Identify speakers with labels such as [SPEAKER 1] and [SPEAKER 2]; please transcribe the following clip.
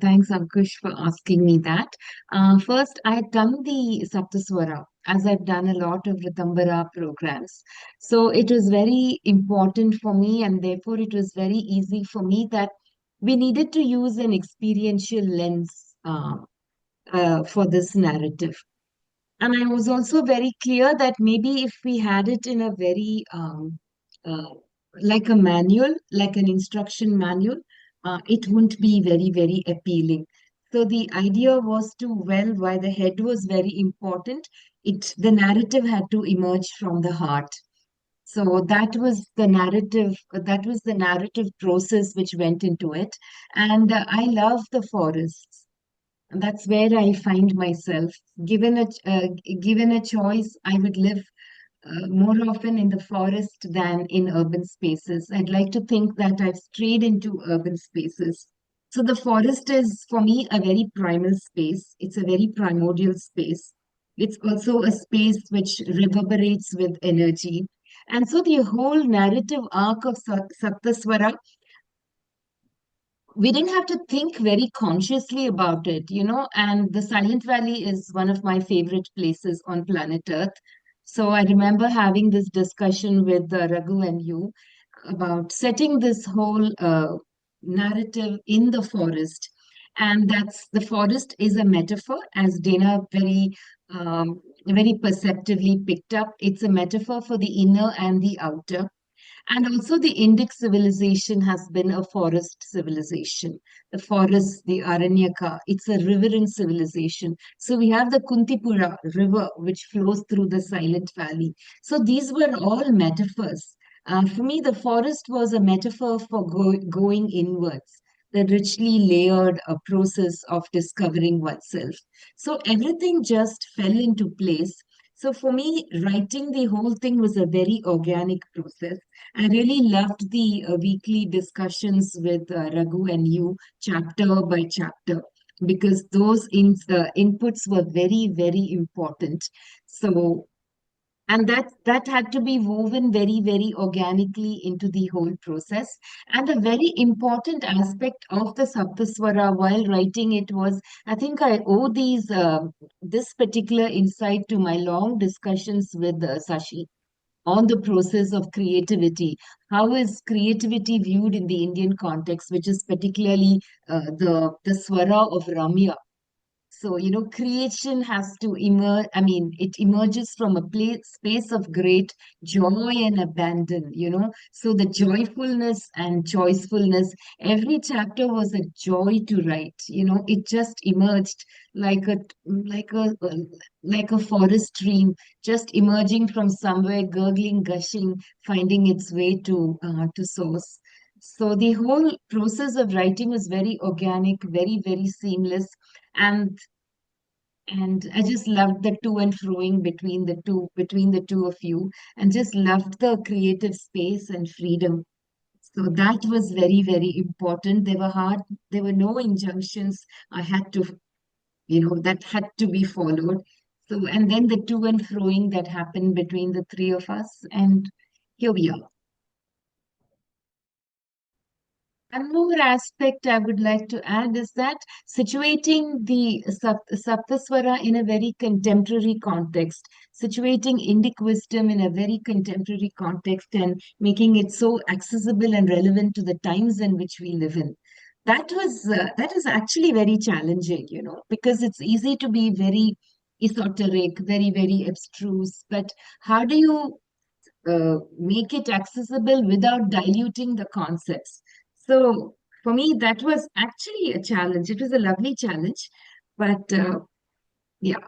[SPEAKER 1] Thanks, Ankush, for asking me that. First, I had done the Sapta Svara, as I've done a lot of Ritambhara programs. So it was very important for me, and therefore it was very easy for me that we needed to use an experiential lens for this narrative. And I was also very clear that maybe if we had it in a very uh, like a manual, like an instruction manual, it wouldn't be very, very appealing. So the idea was to, well, while the head was very important, the narrative had to emerge from the heart. So that was the narrative process which went into it. And I love the forests. And that's where I find myself. Given a choice, I would live more often in the forest than in urban spaces. I'd like to think that I've strayed into urban spaces. So the forest is, for me, a very primal space. It's a very primordial space. It's also a space which reverberates with energy. And so the whole narrative arc of Saptaswara, we didn't have to think very consciously about it, and the Silent Valley is one of my favorite places on planet Earth. So I remember having this discussion with Raghu and you about setting this whole narrative in the forest. And that's the forest is a metaphor, as Dana very perceptively picked up. It's a metaphor for the inner and the outer. And also, the Indic civilization has been a forest civilization. The forest, the Aranyaka, it's a riverine civilization. So we have the Kuntipura river, which flows through the Silent Valley. So these were all metaphors. For me, the forest was a metaphor for going inwards, the richly layered process of discovering oneself. So everything just fell into place. So for me, writing the whole thing was a very organic process. I really loved the weekly discussions with Raghu and you, chapter by chapter, because those inputs were very, very important. So, and that had to be woven very, very organically into the whole process. And a very important aspect of the Saptaswara while writing it was, I think I owe this particular insight to my long discussions with Sashi on the process of creativity. How is creativity viewed in the Indian context, which is particularly the swara of Ramya? So, creation has to emerge. I mean, it emerges from a space of great joy and abandon, So, the joyfulness and choicefulness, every chapter was a joy to write, It just emerged like a forest stream, just emerging from somewhere, gurgling, gushing, finding its way to source. So, the whole process of writing was very organic, very, very seamless. And and I just loved the to and froing between the two of you, and just loved the creative space and freedom. So that was very, very important. There were no injunctions I had to, that had to be followed. So, and then the to and froing that happened between the three of us, and here we are. One more aspect I would like to add is that situating the Saptaswara in a very contemporary context, situating Indic wisdom in a very contemporary context and making it so accessible and relevant to the times in which we live in. That is actually very challenging, because it's easy to be very esoteric, very, very abstruse, but how do you make it accessible without diluting the concepts? So for me, that was actually a challenge. It was a lovely challenge, but yeah.